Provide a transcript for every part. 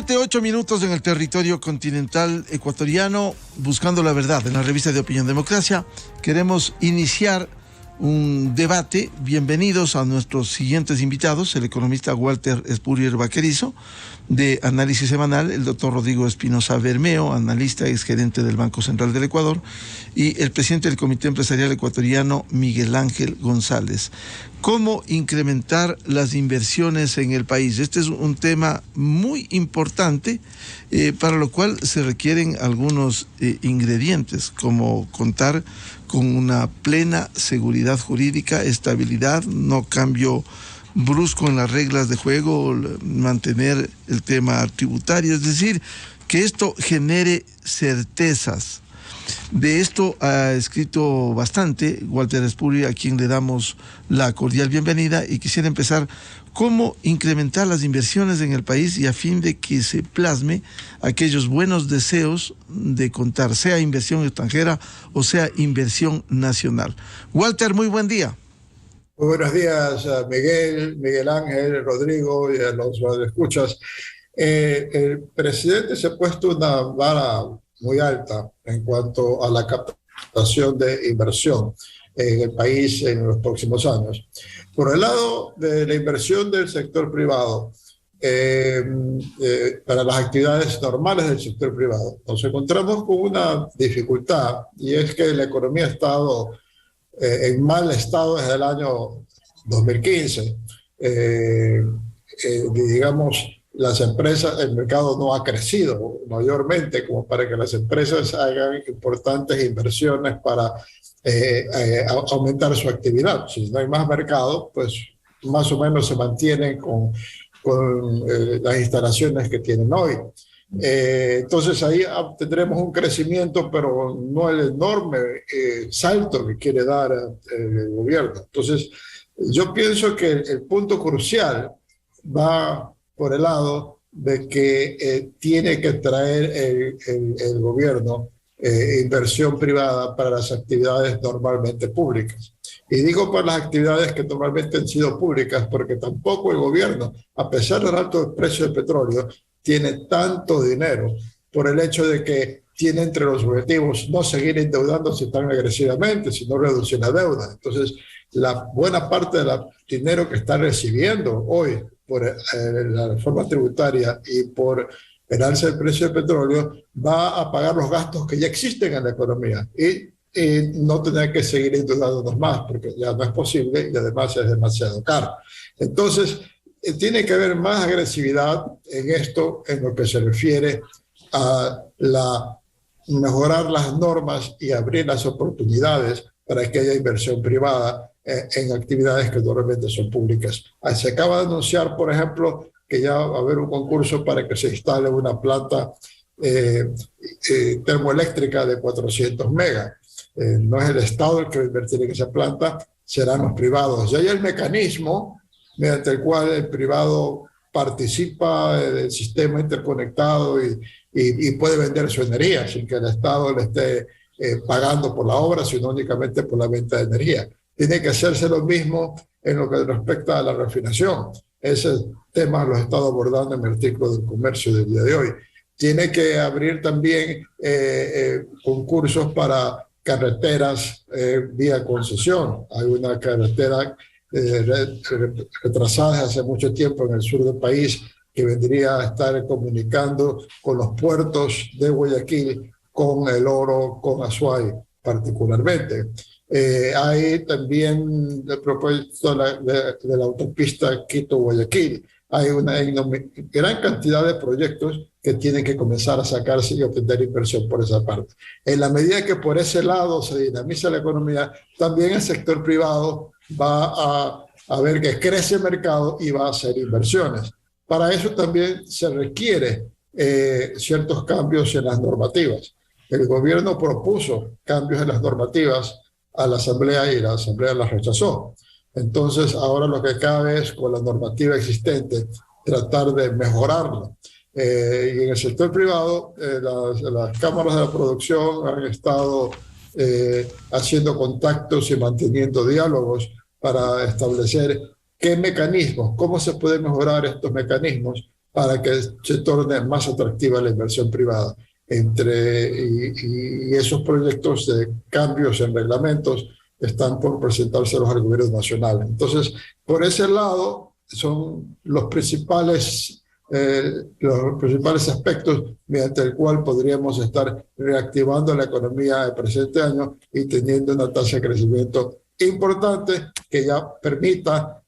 7, 8 minutos en el territorio continental ecuatoriano, buscando la verdad en la revista de Opinión Democracia. Queremos iniciar un debate. Bienvenidos a nuestros siguientes invitados: el economista Walter Spurrier Vaquerizo, de Análisis Semanal; el doctor Rodrigo Espinosa Bermeo, analista y exgerente del Banco Central del Ecuador; y el presidente del Comité Empresarial Ecuatoriano, Miguel Ángel González. ¿Cómo incrementar las inversiones en el país? Este es un tema muy importante, para lo cual se requieren algunos ingredientes, como contar con una plena seguridad jurídica, estabilidad, no cambio brusco en las reglas de juego, mantener el tema tributario, es decir, que esto genere certezas. De esto ha escrito bastante Walter Spurrier, a quien le damos la cordial bienvenida, y quisiera empezar: ¿cómo incrementar las inversiones en el país y a fin de que se plasme aquellos buenos deseos de contar, sea inversión extranjera o sea inversión nacional? Walter, muy buen día. Muy buenos días, Miguel Ángel, Rodrigo y a los escuchas. El presidente se ha puesto una vara muy alta en cuanto a la captación de inversión en el país en los próximos años. Por el lado de la inversión del sector privado, para las actividades normales del sector privado, nos encontramos con una dificultad, y es que la economía ha estado en mal estado desde el año 2015. Digamos, las empresas, el mercado no ha crecido mayormente como para que las empresas hagan importantes inversiones para aumentar su actividad. Si no hay más mercado, pues más o menos se mantienen con las instalaciones que tienen hoy. Entonces ahí tendremos un crecimiento, pero no el enorme salto que quiere dar el gobierno. Entonces yo pienso que el punto crucial va por el lado de que tiene que traer el gobierno inversión privada para las actividades normalmente públicas. Y digo para las actividades que normalmente han sido públicas porque tampoco el gobierno, a pesar del alto precio del petróleo, tiene tanto dinero, por el hecho de que tiene entre los objetivos no seguir endeudándose tan agresivamente, sino reducir la deuda. Entonces, la buena parte del dinero que está recibiendo hoy por la reforma tributaria y por el alza del precio del petróleo va a pagar los gastos que ya existen en la economía y no tener que seguir endeudándonos más, porque ya no es posible y además es demasiado caro. Entonces, tiene que haber más agresividad en esto, en lo que se refiere a mejorar las normas y abrir las oportunidades para que haya inversión privada en actividades que normalmente son públicas. Se acaba de anunciar, por ejemplo, que ya va a haber un concurso para que se instale una planta termoeléctrica de 400 megas. No es el Estado el que va a invertir en esa planta, serán los privados. Y hay el mecanismo mediante el cual el privado participa del sistema interconectado y puede vender su energía sin que el Estado le esté pagando por la obra, sino únicamente por la venta de energía. Tiene que hacerse lo mismo en lo que respecta a la refinación. Ese tema lo he estado abordando en el artículo del Comercio del día de hoy. Tiene que abrir también concursos para carreteras vía concesión. Hay una carretera retrasada desde hace mucho tiempo en el sur del país que vendría a estar comunicando con los puertos de Guayaquil, con El Oro, con Azuay particularmente. Hay también el propósito de la autopista Quito-Guayaquil. Hay una gran cantidad de proyectos que tienen que comenzar a sacarse y obtener inversión por esa parte. En la medida que por ese lado se dinamiza la economía, también el sector privado va a ver que crece el mercado y va a hacer inversiones. Para eso también se requiere ciertos cambios en las normativas. El gobierno propuso cambios en las normativas a la Asamblea y la Asamblea las rechazó. Entonces, ahora lo que cabe es, con la normativa existente, tratar de mejorarla. Y en el sector privado, las cámaras de la producción han estado haciendo contactos y manteniendo diálogos para establecer qué mecanismos, cómo se pueden mejorar estos mecanismos para que se torne más atractiva la inversión privada. Y esos proyectos de cambios en reglamentos están por presentárselos al gobierno nacional. Entonces, por ese lado, son los principales aspectos mediante el cual podríamos estar reactivando la economía del presente año y teniendo una tasa de crecimiento importante que ya permita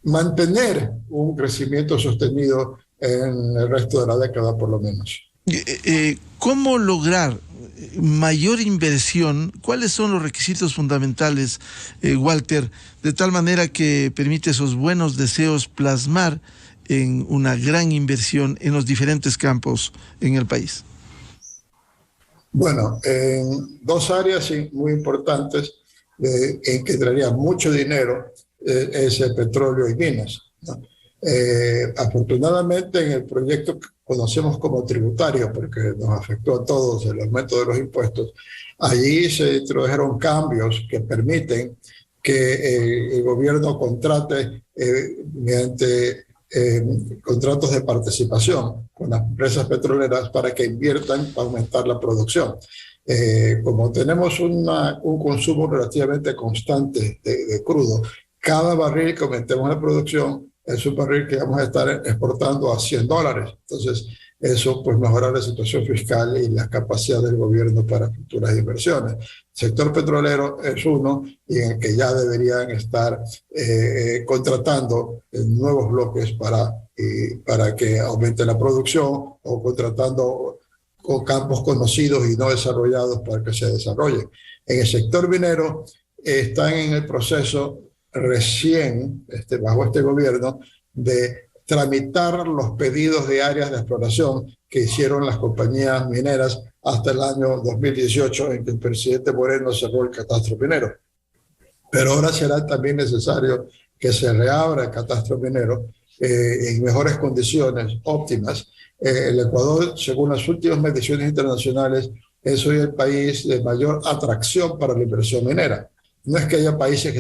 mantener un crecimiento sostenido en el resto de la década por lo menos. ¿Cómo lograr mayor inversión? ¿Cuáles son los requisitos fundamentales, Walter, de tal manera que permite esos buenos deseos plasmar en una gran inversión en los diferentes campos en el país? Bueno, en dos áreas muy importantes en que traería mucho dinero es el petróleo y minas, ¿no? Afortunadamente en el proyecto que conocemos como tributario, porque nos afectó a todos el aumento de los impuestos, allí se introdujeron cambios que permiten que el gobierno contrate mediante contratos de participación con las empresas petroleras para que inviertan para aumentar la producción. Como tenemos un consumo relativamente constante de crudo, cada barril que aumentemos la producción es un barril que vamos a estar exportando a $100. Entonces, eso pues mejora la situación fiscal y la capacidad del gobierno para futuras inversiones. El sector petrolero es uno y en el que ya deberían estar contratando nuevos bloques para que aumente la producción o contratando con campos conocidos y no desarrollados para que se desarrollen. En el sector minero están en el proceso recién, bajo este gobierno, de tramitar los pedidos de áreas de exploración que hicieron las compañías mineras hasta el año 2018, en que el presidente Moreno cerró el catastro minero. Pero ahora será también necesario que se reabra el catastro minero en mejores condiciones óptimas. El Ecuador, según las últimas mediciones internacionales, es hoy el país de mayor atracción para la inversión minera. No es que haya países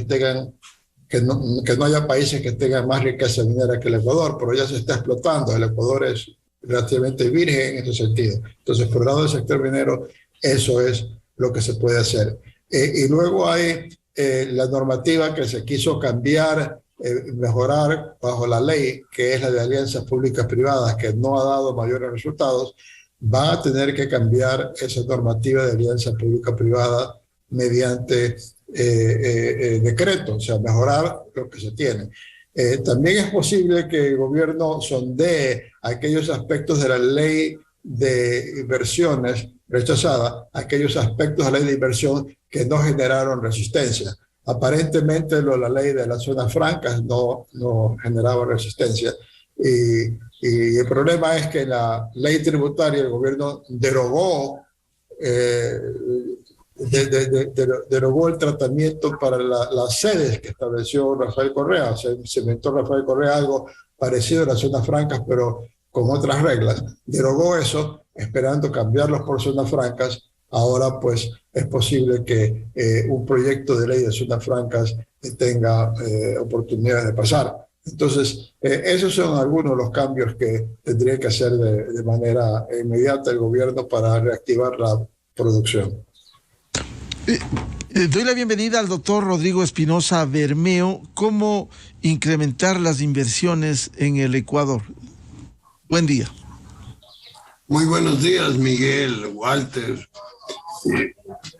que no haya países que tengan más riqueza minera que el Ecuador, pero ya se está explotando. El Ecuador es relativamente virgen en ese sentido. Entonces, por el lado del sector minero, eso es lo que se puede hacer. Y luego hay la normativa que se quiso cambiar, mejorar bajo la ley, que es la de alianzas públicas privadas, que no ha dado mayores resultados. Van a tener que cambiar esa normativa de alianza pública privada mediante decreto, o sea, mejorar lo que se tiene. También es posible que el gobierno sondee aquellos aspectos de la ley de inversiones rechazada, aquellos aspectos de la ley de inversión que no generaron resistencia. Aparentemente la ley de las zonas francas no generaba resistencia. Y el problema es que la ley tributaria el gobierno derogó el tratamiento para las sedes que estableció Rafael Correa. Se inventó Rafael Correa algo parecido a las zonas francas, pero con otras reglas. Derogó eso, esperando cambiarlos por zonas francas. Ahora, pues, es posible que un proyecto de ley de zonas francas tenga oportunidades de pasar. Entonces, esos son algunos de los cambios que tendría que hacer de manera inmediata el gobierno para reactivar la producción. Doy la bienvenida al doctor Rodrigo Espinosa Bermeo. ¿Cómo incrementar las inversiones en el Ecuador? Buen día. Muy buenos días, Miguel, Walter,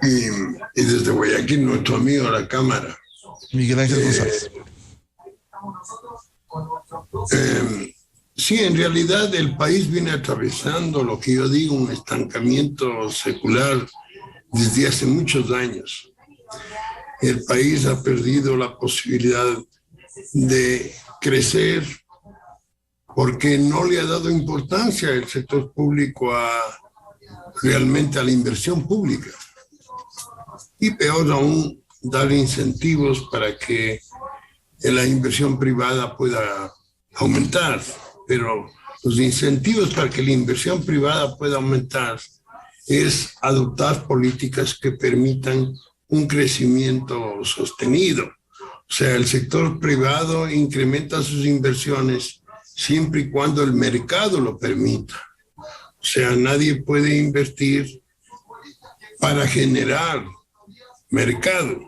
y desde Guayaquil, nuestro amigo de la Cámara. Miguel Ángel González. Sí, en realidad el país viene atravesando lo que yo digo, un estancamiento secular desde hace muchos años. El país ha perdido la posibilidad de crecer porque no le ha dado importancia el sector público realmente a la inversión pública. Y peor aún, dar incentivos para que la inversión privada pueda aumentar. Pero los incentivos para que la inversión privada pueda aumentar es adoptar políticas que permitan un crecimiento sostenido. O sea, el sector privado incrementa sus inversiones siempre y cuando el mercado lo permita. O sea, nadie puede invertir para generar mercado.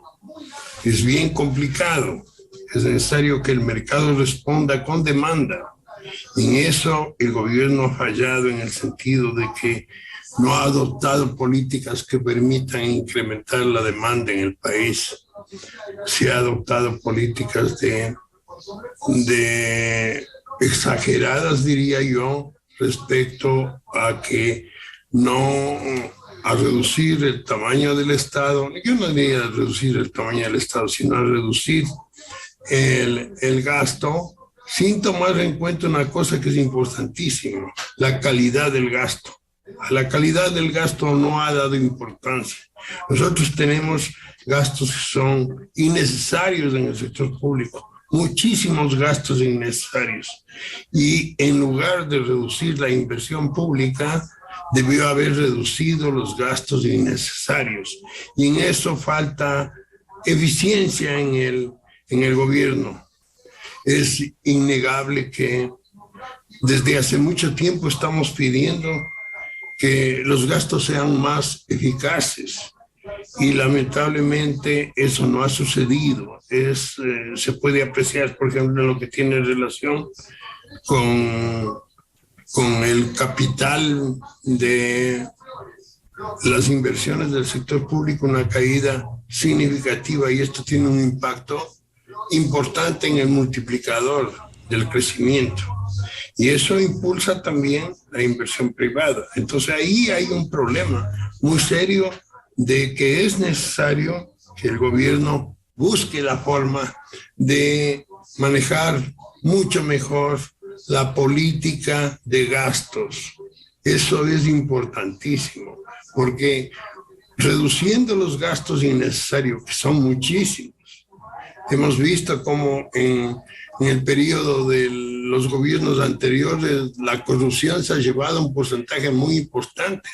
Es bien complicado. Es necesario que el mercado responda con demanda. En eso el gobierno ha fallado en el sentido de que no ha adoptado políticas que permitan incrementar la demanda en el país. Se ha adoptado políticas de exageradas, diría yo, respecto a que a reducir el tamaño del Estado. Yo no diría reducir el tamaño del Estado, sino a reducir el gasto, sin tomar en cuenta una cosa que es importantísima: la calidad del gasto. A la calidad del gasto no ha dado importancia. Nosotros tenemos gastos que son innecesarios en el sector público, muchísimos gastos innecesarios. Y en lugar de reducir la inversión pública, debió haber reducido los gastos innecesarios. Y en eso falta eficiencia en el gobierno. Es innegable que desde hace mucho tiempo estamos pidiendo que los gastos sean más eficaces y lamentablemente eso no ha sucedido. Se puede apreciar, por ejemplo, en lo que tiene relación con el capital de las inversiones del sector público, una caída significativa, y esto tiene un impacto importante en el multiplicador del crecimiento. Y eso impulsa también la inversión privada. Entonces ahí hay un problema muy serio de que es necesario que el gobierno busque la forma de manejar mucho mejor la política de gastos. Eso es importantísimo, porque reduciendo los gastos innecesarios, que son muchísimos, hemos visto cómo en el periodo de los gobiernos anteriores la corrupción se ha llevado a un porcentaje muy importante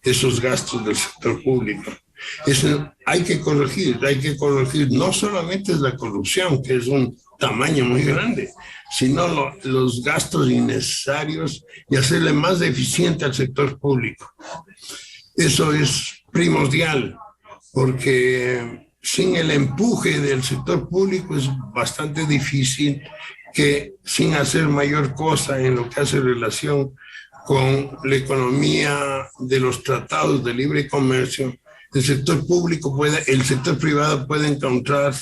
de esos gastos del sector público. Eso hay que corregir no solamente es la corrupción, que es un tamaño muy grande, sino los gastos innecesarios y hacerle más eficiente al sector público. Eso es primordial, porque sin el empuje del sector público es bastante difícil que, sin hacer mayor cosa en lo que hace relación con la economía de los tratados de libre comercio, el sector privado puede encontrar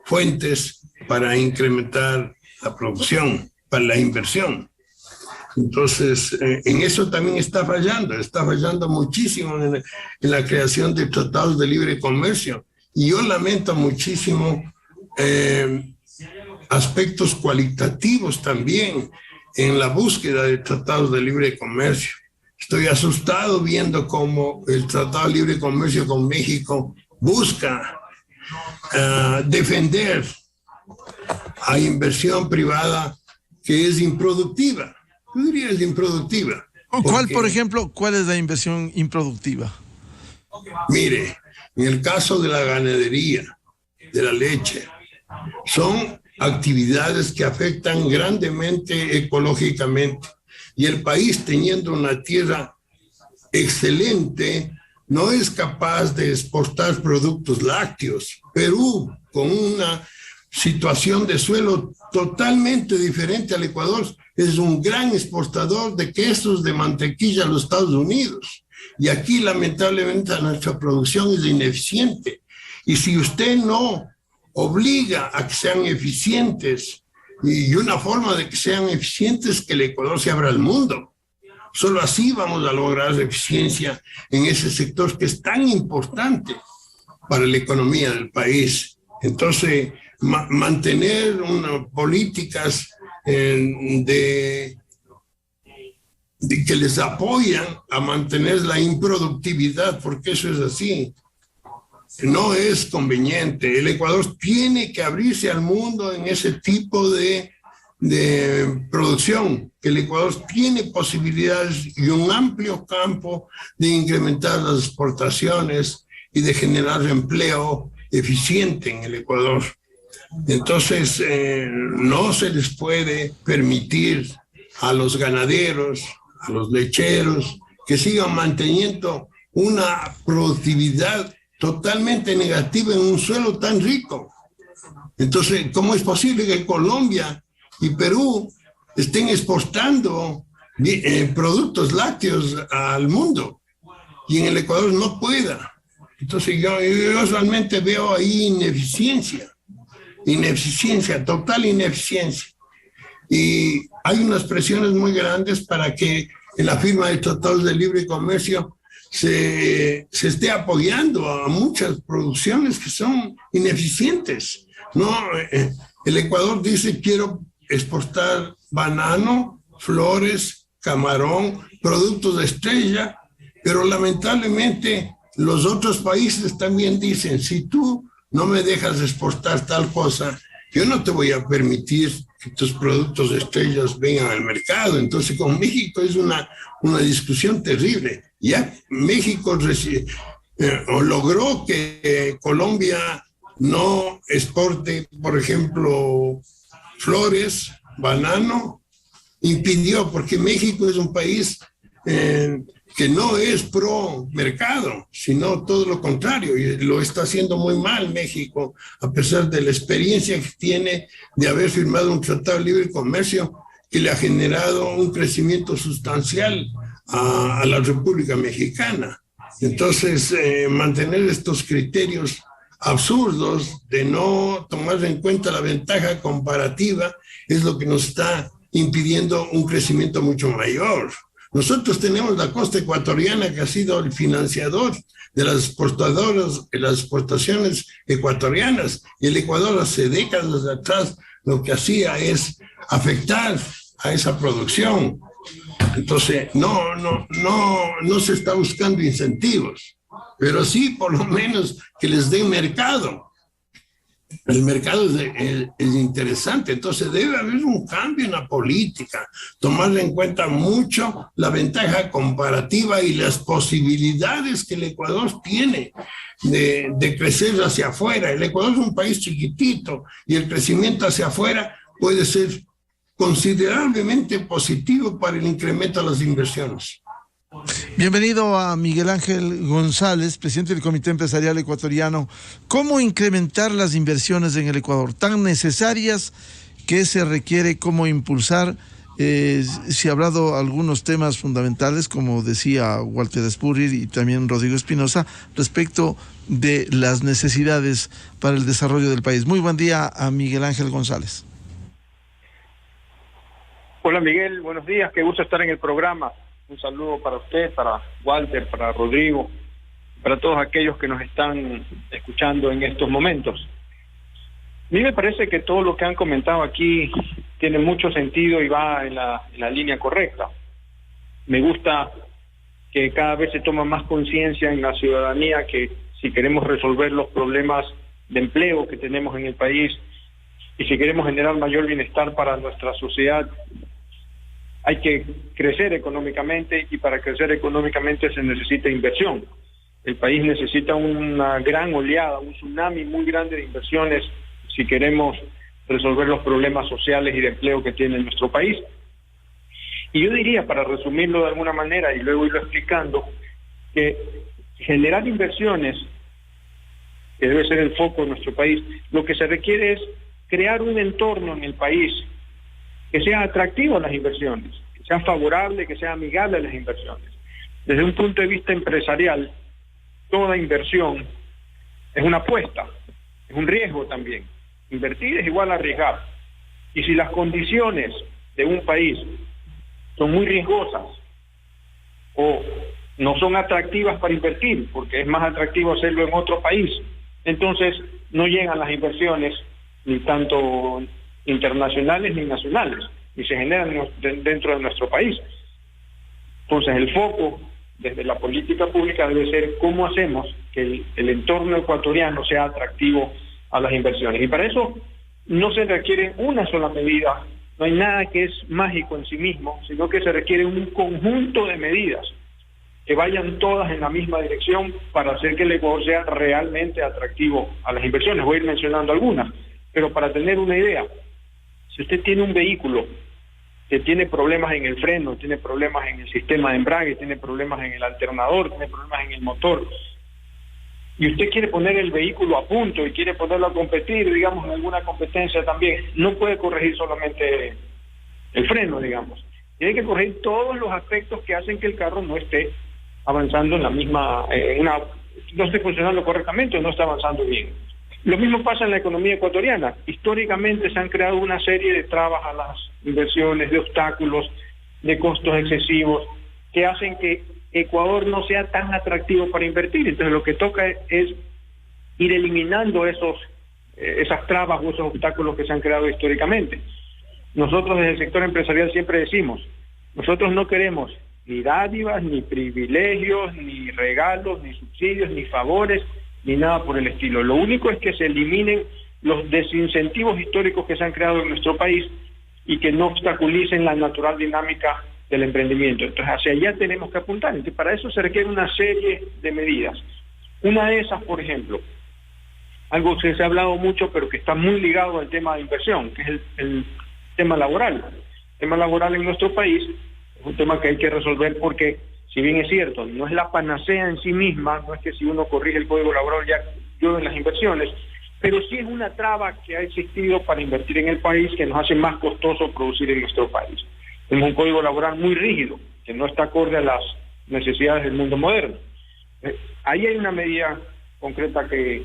fuentes para incrementar la producción, para la inversión. Entonces, en eso también está fallando muchísimo en la creación de tratados de libre comercio. Y yo lamento muchísimo aspectos cualitativos también en la búsqueda de tratados de libre comercio. Estoy asustado viendo cómo el Tratado de Libre Comercio con México busca defender a inversión privada que es improductiva. Yo diría es improductiva. Por ejemplo, cuál es la inversión improductiva? Mire, en el caso de la ganadería, de la leche, son actividades que afectan grandemente ecológicamente. Y el país, teniendo una tierra excelente, no es capaz de exportar productos lácteos. Perú, con una situación de suelo totalmente diferente al Ecuador, es un gran exportador de quesos, de mantequilla a los Estados Unidos. Y aquí, lamentablemente, nuestra producción es ineficiente. Y si usted no obliga a que sean eficientes, y una forma de que sean eficientes es que el Ecuador se abra al mundo. Solo así vamos a lograr eficiencia en ese sector que es tan importante para la economía del país. Entonces, mantener políticas que les apoyan a mantener la improductividad, porque eso es así, no es conveniente. El Ecuador tiene que abrirse al mundo en ese tipo de producción, que el Ecuador tiene posibilidades y un amplio campo de incrementar las exportaciones y de generar empleo eficiente en el Ecuador. Entonces, no se les puede permitir a los ganaderos, a los lecheros, que sigan manteniendo una productividad totalmente negativa en un suelo tan rico. Entonces, ¿cómo es posible que Colombia y Perú estén exportando productos lácteos al mundo y en el Ecuador no pueda? Entonces yo realmente veo ahí ineficiencia, total ineficiencia. Y hay unas presiones muy grandes para que en la firma de tratados de libre comercio se esté apoyando a muchas producciones que son ineficientes. No, el Ecuador dice: quiero exportar banano, flores, camarón, productos de estrella, pero lamentablemente los otros países también dicen: si tú no me dejas exportar tal cosa, yo no te voy a permitir que tus productos de estrellas vengan al mercado. Entonces con México es una discusión terrible. Ya México logró que Colombia no exporte, por ejemplo, flores, banano, impidió, porque México es un país que no es pro mercado, sino todo lo contrario, y lo está haciendo muy mal México, a pesar de la experiencia que tiene de haber firmado un tratado de libre comercio que le ha generado un crecimiento sustancial a la República Mexicana. Entonces, mantener estos criterios absurdos de no tomar en cuenta la ventaja comparativa es lo que nos está impidiendo un crecimiento mucho mayor. Nosotros tenemos la costa ecuatoriana, que ha sido el financiador de las exportadoras, de las exportaciones ecuatorianas, y el Ecuador hace décadas atrás lo que hacía es afectar a esa producción. Entonces no se está buscando incentivos, pero sí por lo menos que les den mercado. El mercado es interesante, entonces debe haber un cambio en la política, tomar en cuenta mucho la ventaja comparativa y las posibilidades que el Ecuador tiene de crecer hacia afuera. El Ecuador es un país chiquitito y el crecimiento hacia afuera puede ser considerablemente positivo para el incremento de las inversiones. Bienvenido a Miguel Ángel González, presidente del Comité Empresarial Ecuatoriano. ¿Cómo incrementar las inversiones en el Ecuador, tan necesarias? ¿Qué se requiere? ¿Cómo impulsar? Se ha hablado algunos temas fundamentales, como decía Walter Spurrier y también Rodrigo Espinosa, respecto de las necesidades para el desarrollo del país. Muy buen día a Miguel Ángel González. Hola Miguel, buenos días, qué gusto estar en el programa. Un saludo para usted, para Walter, para Rodrigo, para todos aquellos que nos están escuchando en estos momentos. A mí me parece que todo lo que han comentado aquí tiene mucho sentido y va en la línea correcta. Me gusta que cada vez se toma más conciencia en la ciudadanía que si queremos resolver los problemas de empleo que tenemos en el país y si queremos generar mayor bienestar para nuestra sociedad, hay que crecer económicamente, y para crecer económicamente se necesita inversión. El país necesita una gran oleada, un tsunami muy grande de inversiones si queremos resolver los problemas sociales y de empleo que tiene nuestro país. Y yo diría, para resumirlo de alguna manera y luego irlo explicando, que generar inversiones, que debe ser el foco de nuestro país, lo que se requiere es crear un entorno en el país que sea atractivo a las inversiones, que sea favorable, que sea amigable a las inversiones. Desde un punto de vista empresarial, toda inversión es una apuesta, es un riesgo también. Invertir es igual a arriesgar. Y si las condiciones de un país son muy riesgosas o no son atractivas para invertir, porque es más atractivo hacerlo en otro país, entonces no llegan las inversiones, ni tanto internacionales ni nacionales, y se generan dentro de nuestro país. Entonces el foco desde la política pública debe ser cómo hacemos que el entorno ecuatoriano sea atractivo a las inversiones, y para eso no se requiere una sola medida, no hay nada que es mágico en sí mismo, sino que se requiere un conjunto de medidas que vayan todas en la misma dirección para hacer que el Ecuador sea realmente atractivo a las inversiones. Voy a ir mencionando algunas, pero para tener una idea, si usted tiene un vehículo que tiene problemas en el freno, tiene problemas en el sistema de embrague, tiene problemas en el alternador, tiene problemas en el motor, y usted quiere poner el vehículo a punto y quiere ponerlo a competir, digamos, en alguna competencia también, no puede corregir solamente el freno, digamos. Tiene que corregir todos los aspectos que hacen que el carro no esté avanzando en la misma, no esté funcionando correctamente o no está avanzando bien. Lo mismo pasa en la economía ecuatoriana. Históricamente se han creado una serie de trabas a las inversiones, de obstáculos, de costos excesivos, que hacen que Ecuador no sea tan atractivo para invertir. Entonces lo que toca es ir eliminando esas trabas o esos obstáculos que se han creado históricamente. Nosotros desde el sector empresarial siempre decimos, nosotros no queremos ni dádivas, ni privilegios, ni regalos, ni subsidios, ni favores, ni nada por el estilo. Lo único es que se eliminen los desincentivos históricos que se han creado en nuestro país y que no obstaculicen la natural dinámica del emprendimiento. Entonces hacia allá tenemos que apuntar. Entonces para eso se requiere una serie de medidas. Una de esas, por ejemplo, algo que se ha hablado mucho pero que está muy ligado al tema de inversión, que es el tema laboral. El tema laboral en nuestro país es un tema que hay que resolver porque, si bien es cierto, no es la panacea en sí misma, no es que si uno corrige el código laboral ya ayuden las inversiones, pero sí es una traba que ha existido para invertir en el país, que nos hace más costoso producir en nuestro país. Tenemos un código laboral muy rígido, que no está acorde a las necesidades del mundo moderno. Ahí hay una medida concreta que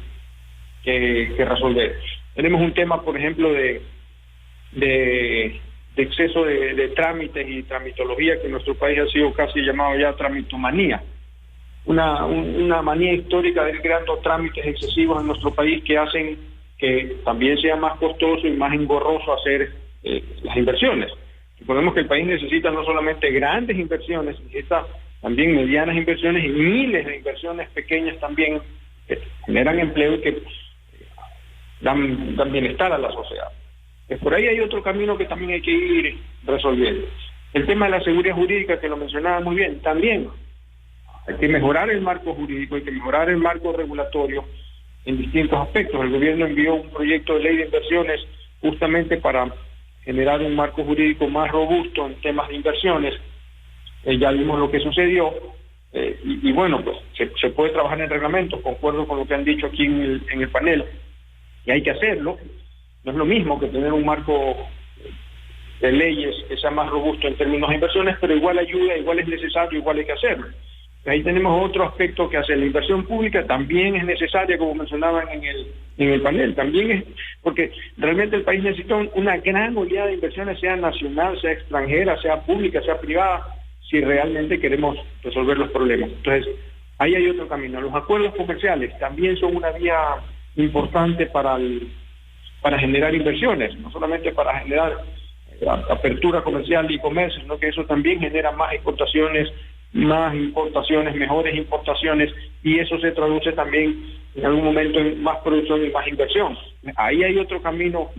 resolver. Tenemos un tema, por ejemplo, de exceso de trámites y tramitología, que en nuestro país ha sido casi llamado ya tramitomanía. Una manía histórica de ir creando trámites excesivos en nuestro país que hacen que también sea más costoso y más engorroso hacer las inversiones. Recordemos que el país necesita no solamente grandes inversiones, necesita también medianas inversiones y miles de inversiones pequeñas también que generan empleo y que dan bienestar a la sociedad. Por ahí hay otro camino que también hay que ir resolviendo. El tema de la seguridad jurídica, que lo mencionaba muy bien, también hay que mejorar el marco jurídico, hay que mejorar el marco regulatorio en distintos aspectos. El gobierno envió un proyecto de ley de inversiones justamente para generar un marco jurídico más robusto en temas de inversiones. Ya vimos lo que sucedió y bueno, pues se puede trabajar en reglamentos, concuerdo con lo que han dicho aquí en el panel, y hay que hacerlo. No es lo mismo que tener un marco de leyes que sea más robusto en términos de inversiones, pero igual ayuda, igual es necesario, igual hay que hacerlo. Ahí tenemos otro aspecto que hace la inversión pública, también es necesaria, como mencionaban en el panel, también es, porque realmente el país necesita una gran oleada de inversiones, sea nacional, sea extranjera, sea pública, sea privada, si realmente queremos resolver los problemas. Entonces, ahí hay otro camino. Los acuerdos comerciales también son una vía importante para generar inversiones, no solamente para generar apertura comercial y comercio, sino que eso también genera más exportaciones, más importaciones, mejores importaciones, y eso se traduce también en algún momento en más producción y más inversión. Ahí hay otro camino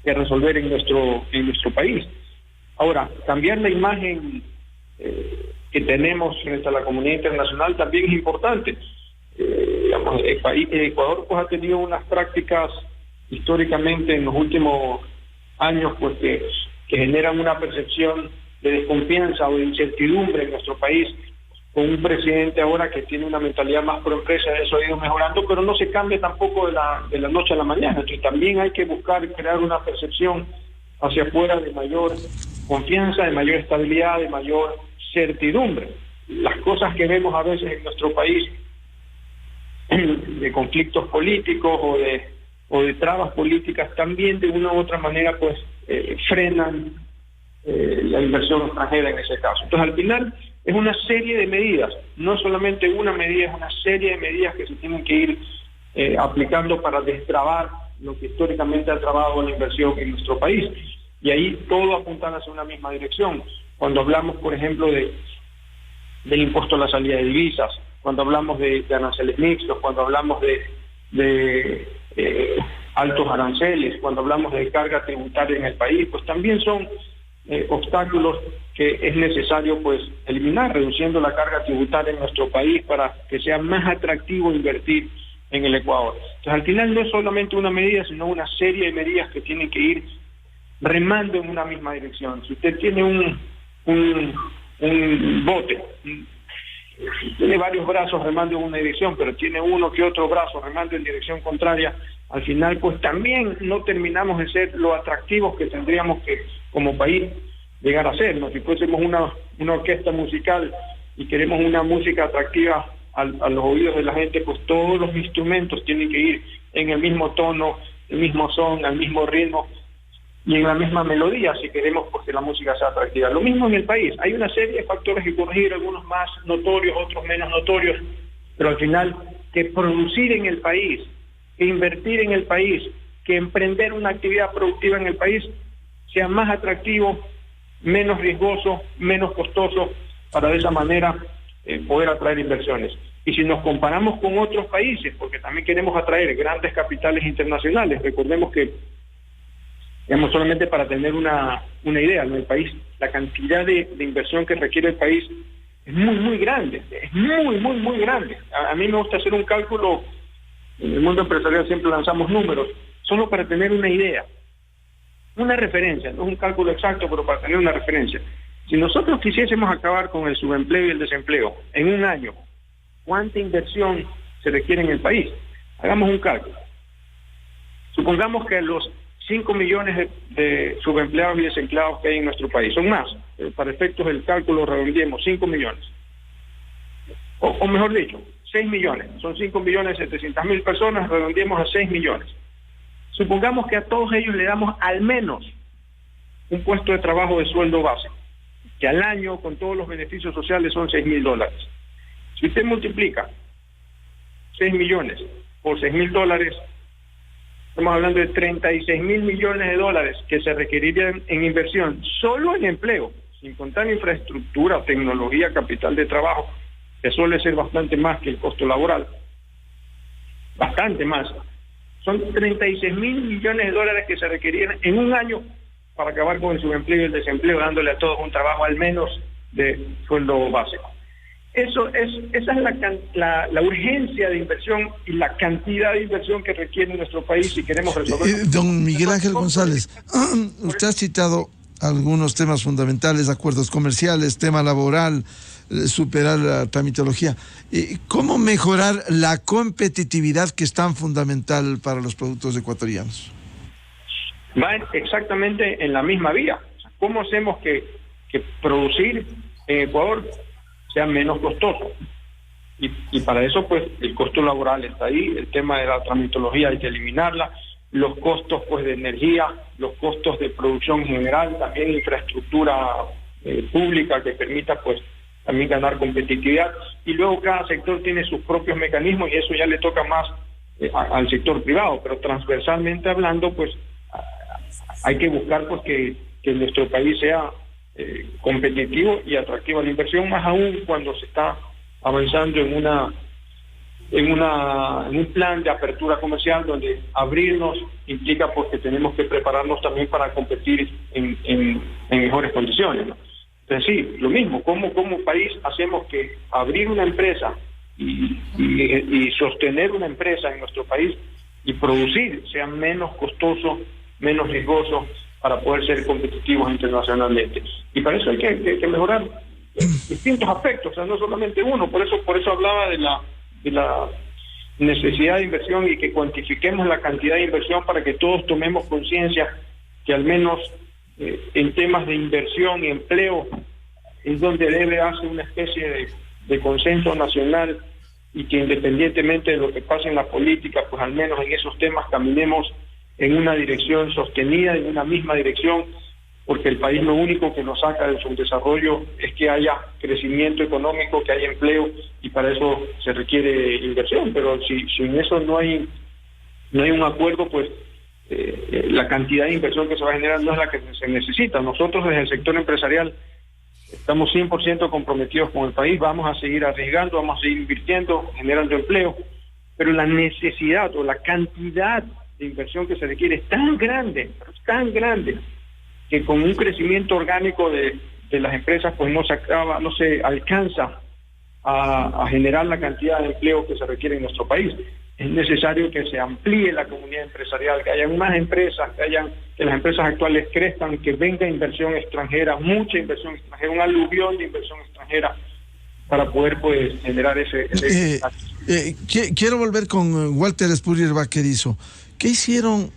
que resolver en nuestro país. Ahora, cambiar la imagen que tenemos frente a la comunidad internacional también es importante. Ecuador pues ha tenido unas prácticas históricamente en los últimos años pues que generan una percepción de desconfianza o de incertidumbre en nuestro país, con un presidente ahora que tiene una mentalidad más pro empresa. Eso ha ido mejorando, pero no se cambia tampoco de la noche a la mañana. Entonces también hay que buscar crear una percepción hacia afuera de mayor confianza, de mayor estabilidad, de mayor certidumbre. Las cosas que vemos a veces en nuestro país de conflictos políticos o de trabas políticas también de una u otra manera pues frenan la inversión extranjera en ese caso. Entonces al final es una serie de medidas, no solamente una medida, es una serie de medidas que se tienen que ir aplicando para destrabar lo que históricamente ha trabado la inversión en nuestro país, y ahí todo apunta hacia una misma dirección. Cuando hablamos, por ejemplo, del impuesto a la salida de divisas, cuando hablamos de aranceles mixtos, cuando hablamos de altos aranceles, cuando hablamos de carga tributaria en el país, pues también son obstáculos que es necesario pues eliminar, reduciendo la carga tributaria en nuestro país para que sea más atractivo invertir en el Ecuador. Entonces al final no es solamente una medida, sino una serie de medidas que tienen que ir remando en una misma dirección. Si usted tiene un bote, tiene varios brazos remando en una dirección, pero tiene uno que otro brazo remando en dirección contraria, al final pues también no terminamos de ser lo atractivos que tendríamos que como país llegar a ser, ¿no? Si fuésemos una orquesta musical y queremos una música atractiva a los oídos de la gente, pues todos los instrumentos tienen que ir en el mismo tono, el mismo son, al mismo ritmo y en la misma melodía si queremos pues, que la música sea atractiva. Lo mismo en el país, hay una serie de factores que corregir, algunos más notorios, otros menos notorios, pero al final que producir en el país, que invertir en el país, que emprender una actividad productiva en el país sea más atractivo, menos riesgoso, menos costoso, para de esa manera poder atraer inversiones. Y si nos comparamos con otros países, porque también queremos atraer grandes capitales internacionales, recordemos que, digamos, solamente para tener una idea, en el país, la cantidad de inversión que requiere el país es muy grande, es muy grande. A mí me gusta hacer un cálculo, en el mundo empresarial siempre lanzamos números, solo para tener una idea, una referencia, no es un cálculo exacto, pero para tener una referencia. Si nosotros quisiésemos acabar con el subempleo y el desempleo en un año, ¿cuánta inversión se requiere en el país? Hagamos un cálculo. Supongamos que los 5 millones de subempleados y desempleados que hay en nuestro país, son más, para efectos del cálculo redondeemos 5 millones. O mejor dicho, 6 millones, son 5.700.000 personas, redondeemos a 6 millones. Supongamos que a todos ellos le damos al menos un puesto de trabajo de sueldo base, que al año con todos los beneficios sociales son $6.000. Si usted multiplica 6 millones por $6.000, estamos hablando de $36.000 millones que se requerirían en inversión, solo en empleo, sin contar infraestructura, tecnología, capital de trabajo, que suele ser bastante más que el costo laboral, bastante más. Son $36.000 millones que se requerían en un año para acabar con el subempleo y el desempleo, dándole a todos un trabajo al menos de sueldo básico. Esa es la urgencia de inversión y la cantidad de inversión que requiere nuestro país si queremos resolver. Don Miguel Ángel González, usted ha citado algunos temas fundamentales, acuerdos comerciales, tema laboral, superar la tramitología. ¿Cómo mejorar la competitividad que es tan fundamental para los productos ecuatorianos? Va exactamente en la misma vía. ¿Cómo hacemos que producir en Ecuador sea menos costoso? Y para eso, pues, el costo laboral está ahí, el tema de la tramitología hay que eliminarla, los costos, pues, de energía, los costos de producción en general, también infraestructura pública que permita, pues, también ganar competitividad. Y luego cada sector tiene sus propios mecanismos y eso ya le toca más al sector privado, pero transversalmente hablando, pues, hay que buscar pues que nuestro país sea competitivo y atractivo a la inversión, más aún cuando se está avanzando en un plan de apertura comercial donde abrirnos implica pues que tenemos que prepararnos también para competir en mejores condiciones, ¿no? Entonces sí, lo mismo, como país hacemos que abrir una empresa y sostener una empresa en nuestro país y producir sea menos costoso, menos riesgoso para poder ser competitivos internacionalmente. Y para eso hay que mejorar distintos aspectos, o sea, no solamente uno. Por eso hablaba de la necesidad de inversión y que cuantifiquemos la cantidad de inversión para que todos tomemos conciencia que al menos en temas de inversión y empleo es donde debe hacer una especie de consenso nacional y que independientemente de lo que pase en la política, pues al menos en esos temas caminemos en una dirección sostenida, en una misma dirección, porque el país lo único que nos saca de su desarrollo es que haya crecimiento económico, que haya empleo, y para eso se requiere inversión. Pero si en eso no hay un acuerdo, pues la cantidad de inversión que se va a generar no es la que se necesita. Nosotros desde el sector empresarial estamos 100% comprometidos con el país, vamos a seguir arriesgando, vamos a seguir invirtiendo, generando empleo, pero la necesidad o la cantidad de inversión que se requiere es tan grande, que con un crecimiento orgánico de las empresas pues no se alcanza a generar la cantidad de empleo que se requiere en nuestro país. es necesario que se amplíe la comunidad empresarial, que hayan más empresas, que las empresas actuales crezcan, que venga inversión extranjera, mucha inversión extranjera, un aluvión de inversión extranjera para poder pues generar ese quiero volver con Walter Spurrier Vaquerizo. ¿Qué hicieron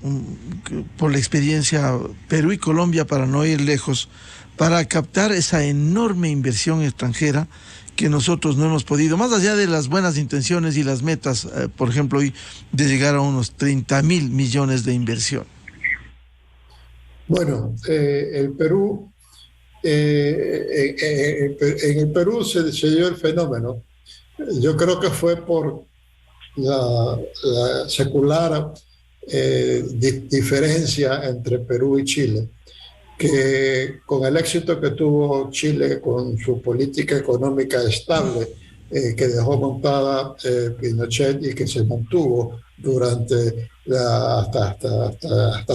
por la experiencia Perú y Colombia, para no ir lejos, para captar esa enorme inversión extranjera que nosotros no hemos podido, más allá de las buenas intenciones y las metas, por ejemplo, hoy de llegar a unos 30.000 millones de inversión? Bueno, el Perú, en el Perú se dio el fenómeno. Yo creo que fue por la secular diferencia entre Perú y Chile, que con el éxito que tuvo Chile con su política económica estable, que dejó montada Pinochet y que se mantuvo durante hasta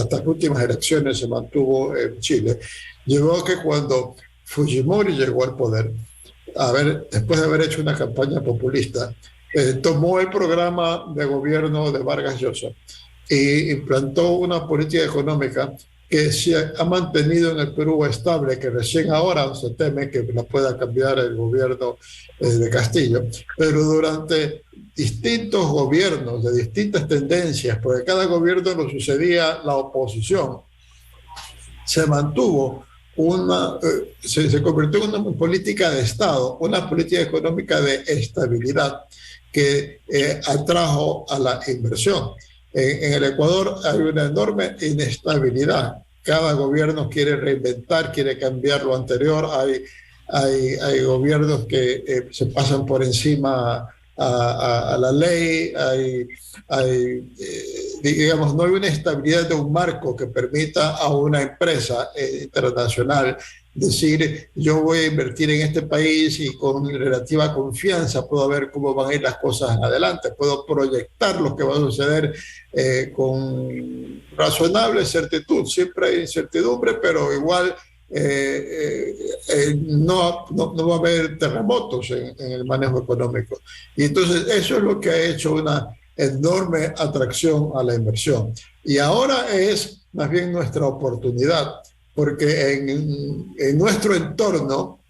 las últimas elecciones, se mantuvo en Chile, llevó a que cuando Fujimori llegó al poder, después de haber hecho una campaña populista, tomó el programa de gobierno de Vargas Llosa e implantó una política económica que se ha mantenido en el Perú estable, que recién ahora se teme que la pueda cambiar el gobierno de Castillo, pero durante distintos gobiernos de distintas tendencias, porque cada gobierno lo sucedía la oposición, se mantuvo se convirtió en una política de Estado, una política económica de estabilidad que atrajo a la inversión. En el Ecuador hay una enorme inestabilidad. Cada gobierno quiere reinventar, quiere cambiar lo anterior. Hay gobiernos que se pasan por encima a la ley. Digamos, no hay una estabilidad de un marco que permita a una empresa internacional decir: yo voy a invertir en este país y con relativa confianza puedo ver cómo van a ir las cosas adelante, puedo proyectar lo que va a suceder con razonable certitud. Siempre hay incertidumbre, pero igual no va a haber terremotos en el manejo económico. Y entonces eso es lo que ha hecho una enorme atracción a la inversión. Y ahora es más bien nuestra oportunidad, porque en nuestro entorno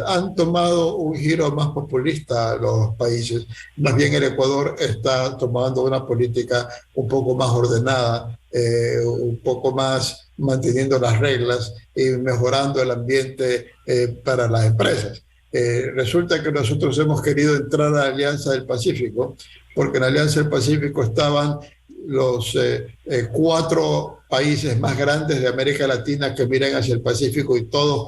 han tomado un giro más populista los países. Más bien el Ecuador está tomando una política un poco más ordenada, un poco más manteniendo las reglas y mejorando el ambiente para las empresas. Resulta que nosotros hemos querido entrar a la Alianza del Pacífico, porque en la Alianza del Pacífico estaban los 4 países más grandes de América Latina que miran hacia el Pacífico, y todos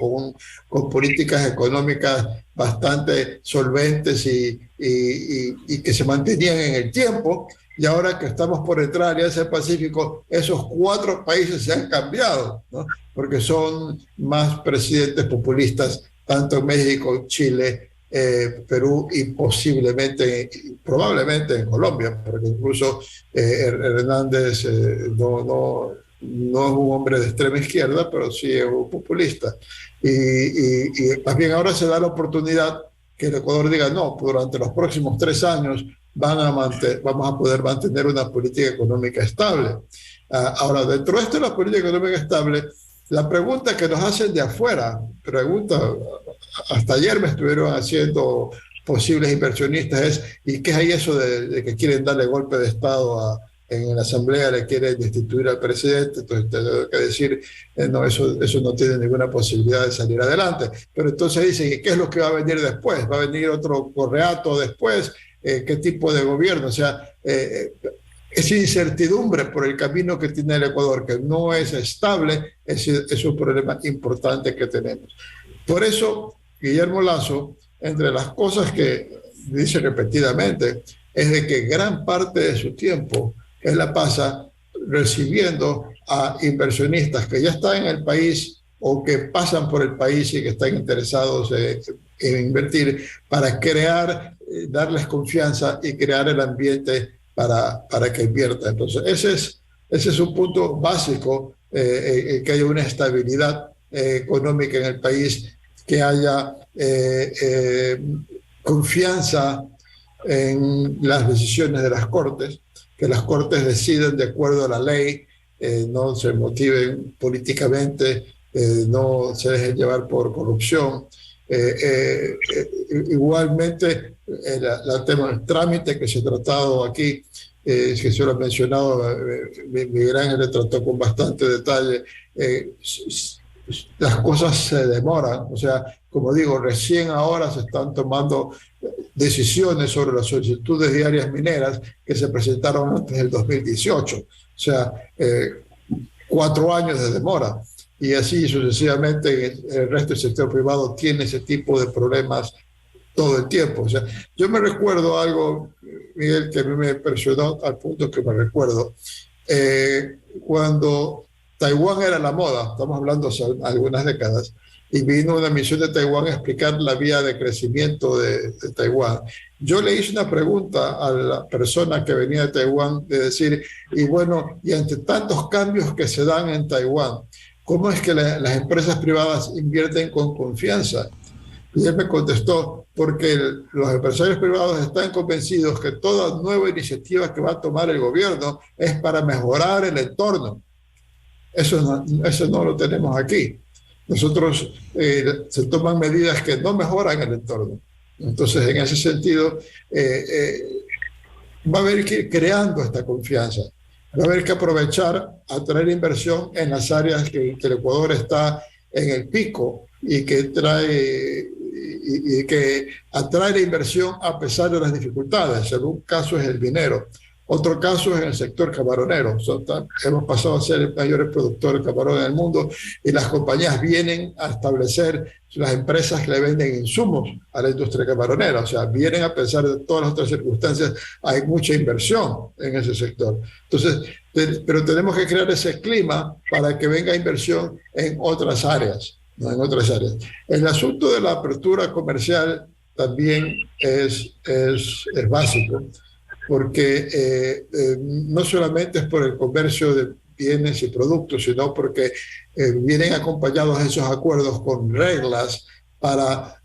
con políticas económicas bastante solventes y que se mantenían en el tiempo. Y ahora que estamos por entrar a la Alianza del Pacífico, esos 4 países se han cambiado, ¿no? Porque son más presidentes populistas, tanto en México, Chile, Perú y probablemente en Colombia, porque incluso Hernández no es un hombre de extrema izquierda, pero sí es un populista. Y más bien ahora se da la oportunidad que el Ecuador diga: no, durante los próximos 3 años vamos a poder mantener una política económica estable. Ahora, dentro de esto de la política económica estable, la pregunta que nos hacen de afuera, hasta ayer me estuvieron haciendo posibles inversionistas, es: ¿y qué hay eso de que quieren darle golpe de Estado en la Asamblea, le quieren destituir al presidente? Entonces tengo que decir, no, eso no tiene ninguna posibilidad de salir adelante. Pero entonces dicen: ¿y qué es lo que va a venir después? ¿Va a venir otro Correato después? ¿Qué tipo de gobierno? O sea, es incertidumbre por el camino que tiene el Ecuador, que no es estable. Es un problema importante que tenemos. Por eso, Guillermo Lasso, entre las cosas que dice repetidamente, es de que gran parte de su tiempo él la pasa recibiendo a inversionistas que ya están en el país o que pasan por el país y que están interesados en invertir, para darles confianza y crear el ambiente para que inviertan. Entonces, ese es un punto básico, que haya una estabilidad económica en el país, que haya confianza en las decisiones de las Cortes, que las Cortes deciden de acuerdo a la ley, no se motiven políticamente, no se dejen llevar por corrupción. Igualmente, el trámite que se ha tratado aquí, que se lo ha mencionado, Miguel Ángel le trató con bastante detalle, las cosas se demoran, o sea, como digo, recién ahora se están tomando decisiones sobre las solicitudes de áreas mineras que se presentaron antes del 2018, o sea, 4 años de demora, y así sucesivamente el resto del sector privado tiene ese tipo de problemas todo el tiempo. O sea, yo me recuerdo algo, Miguel, que a mí me impresionó al punto que me recuerdo, cuando Taiwán era la moda, estamos hablando hace algunas décadas, y vino una misión de Taiwán a explicar la vía de crecimiento de Taiwán. Yo le hice una pregunta a la persona que venía de Taiwán, de decir, y bueno, y ante tantos cambios que se dan en Taiwán, ¿cómo es que las empresas privadas invierten con confianza? Y él me contestó, porque los empresarios privados están convencidos que toda nueva iniciativa que va a tomar el gobierno es para mejorar el entorno. Eso no lo tenemos aquí. Nosotros se toman medidas que no mejoran el entorno. Entonces, en ese sentido, va a haber que ir creando esta confianza. Va a haber que aprovechar, atraer inversión en las áreas que el Ecuador está en el pico y que atrae la inversión a pesar de las dificultades. En un caso es el minero. Otro caso es en el sector camaronero. Hemos pasado a ser el mayor productor de camarón en el mundo y las compañías vienen a establecer, las empresas que le venden insumos a la industria camaronera. O sea, vienen a pesar de todas las otras circunstancias, hay mucha inversión en ese sector. Entonces, pero tenemos que crear ese clima para que venga inversión en otras áreas, ¿no? En otras áreas. El asunto de la apertura comercial también es básico, porque no solamente es por el comercio de bienes y productos, sino porque vienen acompañados esos acuerdos con reglas para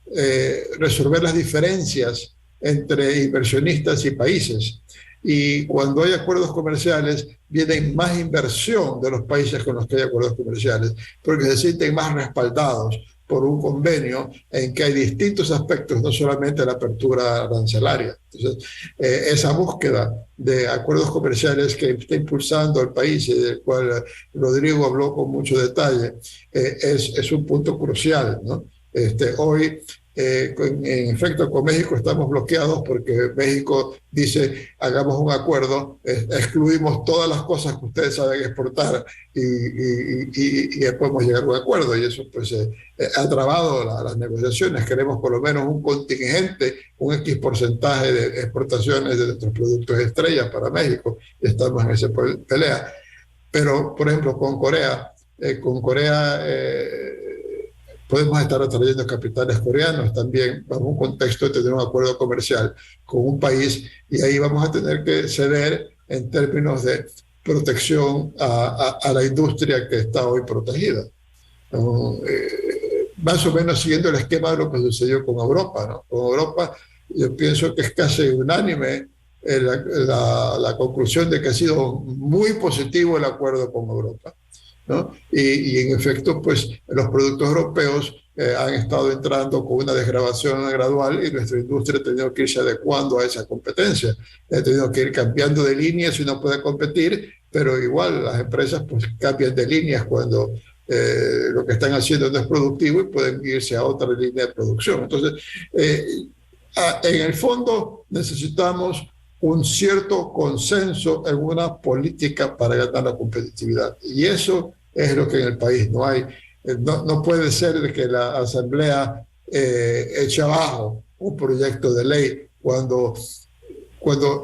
resolver las diferencias entre inversionistas y países. Y cuando hay acuerdos comerciales, viene más inversión de los países con los que hay acuerdos comerciales, porque se sienten más respaldados por un convenio en que hay distintos aspectos, no solamente la apertura arancelaria. Entonces, esa búsqueda de acuerdos comerciales que está impulsando el país y del cual Rodrigo habló con mucho detalle, es un punto crucial, ¿no? Hoy, en efecto, con México estamos bloqueados porque México dice, hagamos un acuerdo, excluimos todas las cosas que ustedes saben exportar y podemos llegar a un acuerdo, y eso pues ha trabado las negociaciones. Queremos por lo menos un contingente, un X porcentaje de exportaciones de nuestros productos estrella para México, y estamos en esa pelea. Pero, por ejemplo, con Corea podemos estar atrayendo capitales coreanos también, bajo un contexto de tener un acuerdo comercial con un país, y ahí vamos a tener que ceder en términos de protección a la industria que está hoy protegida. Más o menos siguiendo el esquema de lo que sucedió con Europa, ¿no? Con Europa, yo pienso que es casi unánime la conclusión de que ha sido muy positivo el acuerdo con Europa, ¿no? Y en efecto, pues los productos europeos han estado entrando con una desgravación gradual, y nuestra industria ha tenido que irse adecuando a esa competencia. Ha tenido que ir cambiando de líneas si no puede competir, pero igual las empresas pues cambian de líneas cuando lo que están haciendo no es productivo y pueden irse a otra línea de producción. Entonces, en el fondo necesitamos un cierto consenso en una política para ganar la competitividad. Y eso es lo que en el país no hay. No puede ser de que la Asamblea eche abajo un proyecto de ley cuando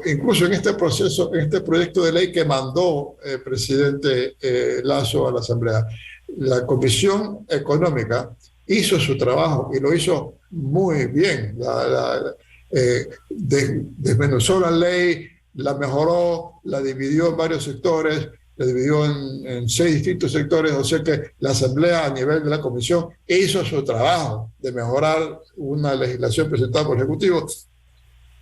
incluso en este proceso, en este proyecto de ley que mandó el presidente Lasso a la Asamblea, la Comisión Económica hizo su trabajo y lo hizo muy bien. Desmenuzó la ley, la mejoró, la dividió en varios sectores, la dividió en 6 distintos sectores, o sea que la Asamblea a nivel de la Comisión hizo su trabajo de mejorar una legislación presentada por el Ejecutivo,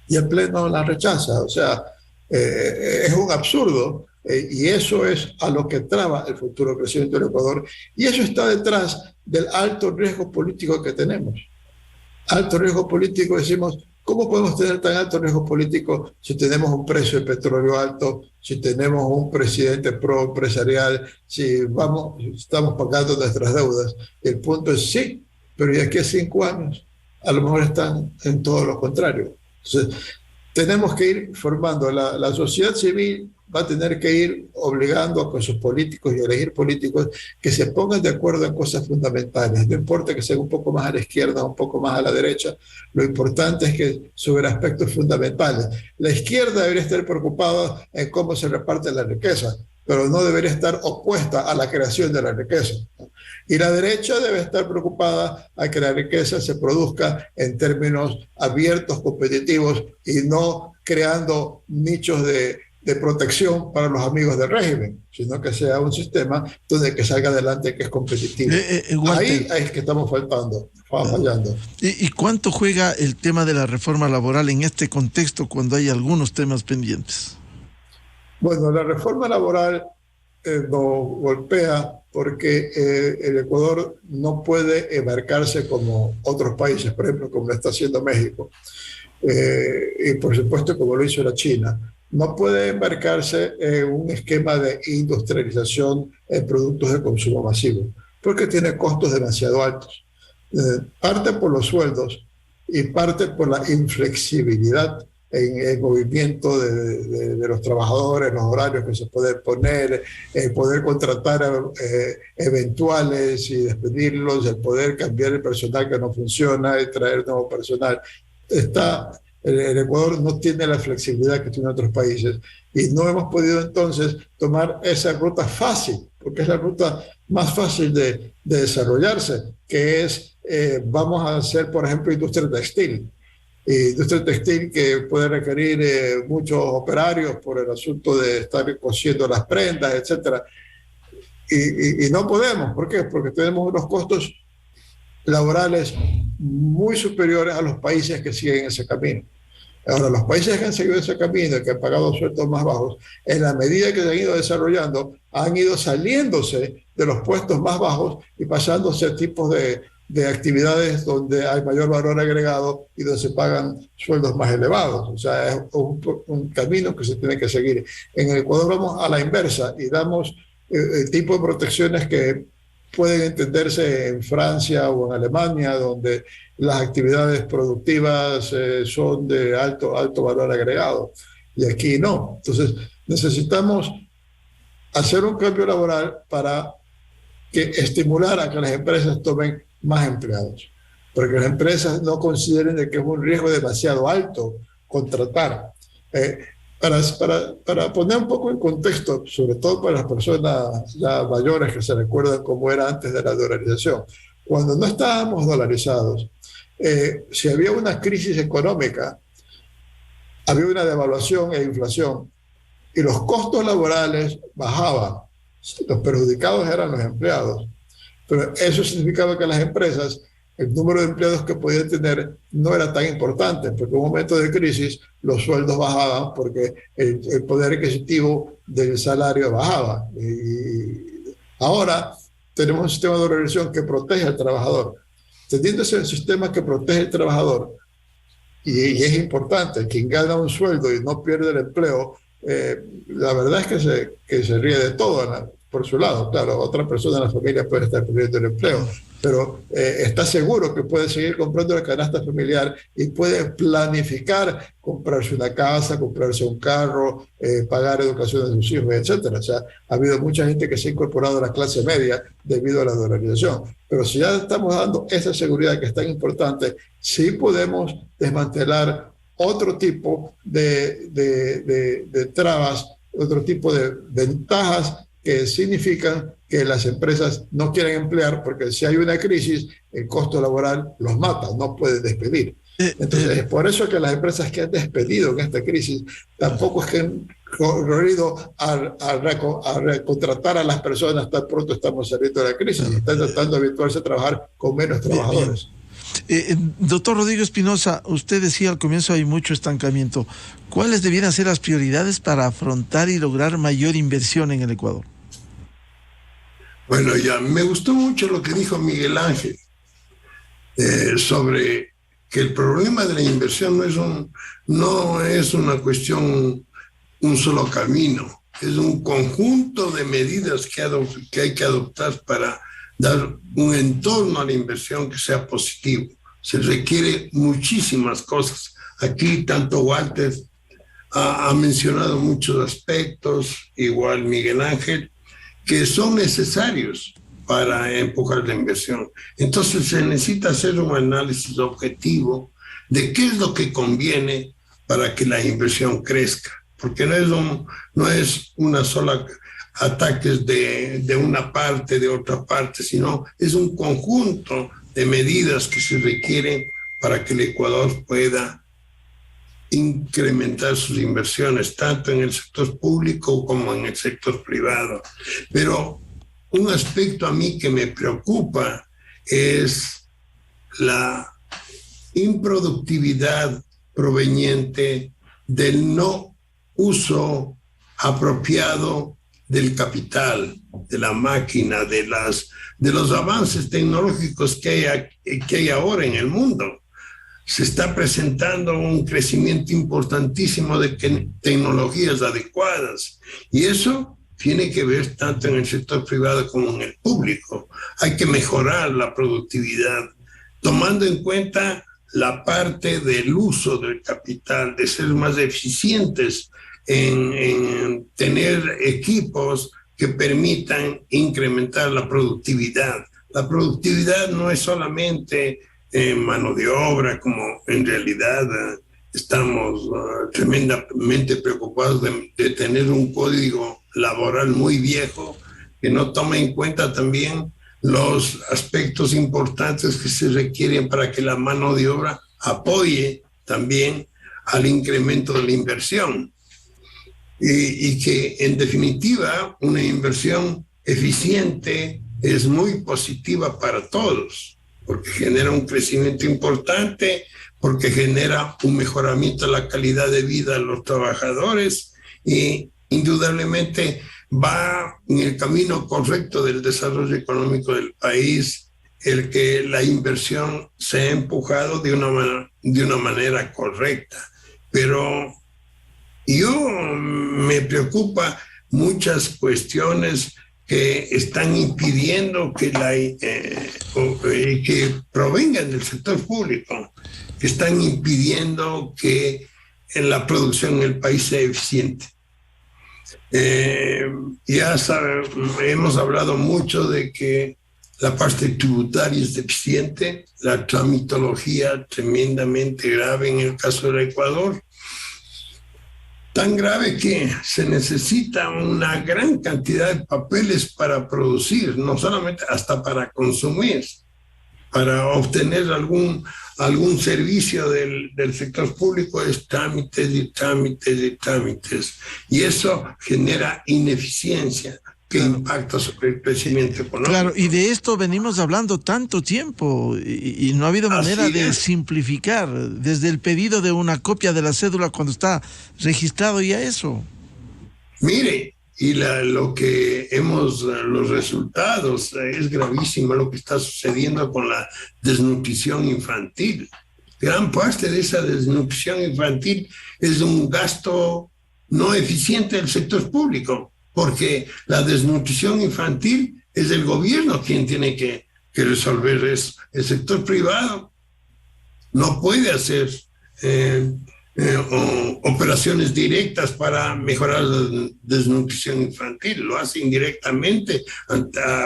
y el Pleno la rechaza. O sea, es un absurdo, y eso es a lo que traba el futuro crecimiento del Ecuador, y eso está detrás del alto riesgo político que tenemos. Alto riesgo político, decimos, ¿cómo podemos tener tan alto riesgo político si tenemos un precio de petróleo alto, si tenemos un presidente pro-empresarial, si estamos pagando nuestras deudas? Y el punto es sí, pero de aquí a 5 años a lo mejor están en todo lo contrario. Entonces, tenemos que ir formando, la sociedad civil va a tener que ir obligando a sus políticos y elegir políticos que se pongan de acuerdo en cosas fundamentales. No importa que sean un poco más a la izquierda o un poco más a la derecha, lo importante es que sobre aspectos fundamentales. La izquierda debería estar preocupada en cómo se reparte la riqueza, pero no debería estar opuesta a la creación de la riqueza. Y la derecha debe estar preocupada a que la riqueza se produzca en términos abiertos, competitivos, y no creando nichos de protección para los amigos del régimen, sino que sea un sistema donde que salga adelante, que es competitivo. Ahí es que estamos fallando. ¿Y cuánto juega el tema de la reforma laboral en este contexto cuando hay algunos temas pendientes? Bueno, la reforma laboral nos golpea porque el Ecuador no puede embarcarse como otros países, por ejemplo, como lo está haciendo México, y por supuesto como lo hizo la China. No puede embarcarse en un esquema de industrialización en productos de consumo masivo, porque tiene costos demasiado altos. Parte por los sueldos y parte por la inflexibilidad en el movimiento de los trabajadores, los horarios que se pueden poner, el poder contratar eventuales y despedirlos, el poder cambiar el personal que no funciona y traer nuevo personal. El Ecuador no tiene la flexibilidad que tienen otros países, y no hemos podido entonces tomar esa ruta fácil, porque es la ruta más fácil de desarrollarse, que es, vamos a hacer, por ejemplo, industria textil. Industria textil que puede requerir muchos operarios por el asunto de estar cosiendo las prendas, etc. Y no podemos. ¿Por qué? Porque tenemos unos costos laborales muy superiores a los países que siguen ese camino. Ahora, los países que han seguido ese camino y que han pagado sueldos más bajos, en la medida que se han ido desarrollando, han ido saliéndose de los puestos más bajos y pasándose a tipos de actividades donde hay mayor valor agregado y donde se pagan sueldos más elevados. O sea, es un camino que se tiene que seguir. En el Ecuador vamos a la inversa y damos el tipo de protecciones que pueden entenderse en Francia o en Alemania, donde las actividades productivas son de alto valor agregado, y aquí no. Entonces necesitamos hacer un cambio laboral para estimular a que las empresas tomen más empleados, porque las empresas no consideren de que es un riesgo demasiado alto contratar. Para poner un poco en contexto, sobre todo para las personas ya mayores que se recuerdan cómo era antes de la dolarización, cuando no estábamos dolarizados, si había una crisis económica, había una devaluación e inflación, y los costos laborales bajaban. Los perjudicados eran los empleados, pero eso significaba que las empresas, el número de empleados que podían tener no era tan importante, porque en un momento de crisis los sueldos bajaban porque el poder adquisitivo del salario bajaba. Y ahora tenemos un sistema de dolarización que protege al trabajador. Teniéndose el sistema que protege al trabajador, y es importante, quien gana un sueldo y no pierde el empleo, la verdad es que se ríe de todo por su lado. Claro, otra persona en la familia puede estar perdiendo el empleo, pero está seguro que puede seguir comprando la canasta familiar y puede planificar comprarse una casa, comprarse un carro, pagar educación de sus hijos, etc. O sea, ha habido mucha gente que se ha incorporado a la clase media debido a la dolarización. Pero si ya estamos dando esa seguridad que es tan importante, sí podemos desmantelar otro tipo de trabas, otro tipo de ventajas que significan que las empresas no quieren emplear, porque si hay una crisis, el costo laboral los mata, no pueden despedir. Entonces, es por eso que las empresas que han despedido en esta crisis tampoco es que han corrido a recontratar a las personas tan pronto estamos saliendo de la crisis, están tratando de habituarse a trabajar con menos trabajadores. Doctor Rodrigo Espinosa, usted decía al comienzo hay mucho estancamiento. ¿Cuáles debieran ser las prioridades para afrontar y lograr mayor inversión en el Ecuador? Bueno, ya me gustó mucho lo que dijo Miguel Ángel sobre que el problema de la inversión no es una cuestión, un solo camino, es un conjunto de medidas que hay que adoptar para dar un entorno a la inversión que sea positivo. Se requiere muchísimas cosas. Aquí tanto Walter ha mencionado muchos aspectos, igual Miguel Ángel, que son necesarios para empujar la inversión. Entonces se necesita hacer un análisis objetivo de qué es lo que conviene para que la inversión crezca, porque no es una sola ataques de una parte, de otra parte, sino es un conjunto de medidas que se requieren para que el Ecuador pueda incrementar sus inversiones, tanto en el sector público como en el sector privado. Pero un aspecto a mí que me preocupa es la improductividad proveniente del no uso apropiado del capital, de la máquina, de los avances tecnológicos que hay ahora en el mundo. Se está presentando un crecimiento importantísimo de tecnologías adecuadas y eso tiene que ver tanto en el sector privado como en el público. Hay que mejorar la productividad, tomando en cuenta la parte del uso del capital, de ser más eficientes en tener equipos que permitan incrementar la productividad. La productividad no es solamente mano de obra, como en realidad estamos tremendamente preocupados de tener un código laboral muy viejo que no toma en cuenta también los aspectos importantes que se requieren para que la mano de obra apoye también al incremento de la inversión. Y que en definitiva una inversión eficiente es muy positiva para todos, porque genera un crecimiento importante, porque genera un mejoramiento de la calidad de vida de los trabajadores y indudablemente va en el camino correcto del desarrollo económico del país el que la inversión se ha empujado de una manera correcta. Pero me preocupa muchas cuestiones que están impidiendo que provengan del sector público, que están impidiendo que la producción en el país sea eficiente. Hemos hablado mucho de que la parte tributaria es deficiente, la tramitología tremendamente grave en el caso del Ecuador, tan grave que se necesita una gran cantidad de papeles para producir, no solamente hasta para consumir, para obtener algún servicio del sector público es trámites y trámites y trámites. Y eso genera ineficiencia que impacta sobre el crecimiento económico. Claro, y de esto venimos hablando tanto tiempo y no ha habido manera de simplificar desde el pedido de una copia de la cédula cuando está registrado ya eso. Mire, y los resultados, es gravísimo lo que está sucediendo con la desnutrición infantil. Gran parte de esa desnutrición infantil es un gasto no eficiente del sector público, porque la desnutrición infantil es el gobierno quien tiene que resolver eso. El sector privado no puede hacer operaciones directas para mejorar la desnutrición infantil, lo hace indirectamente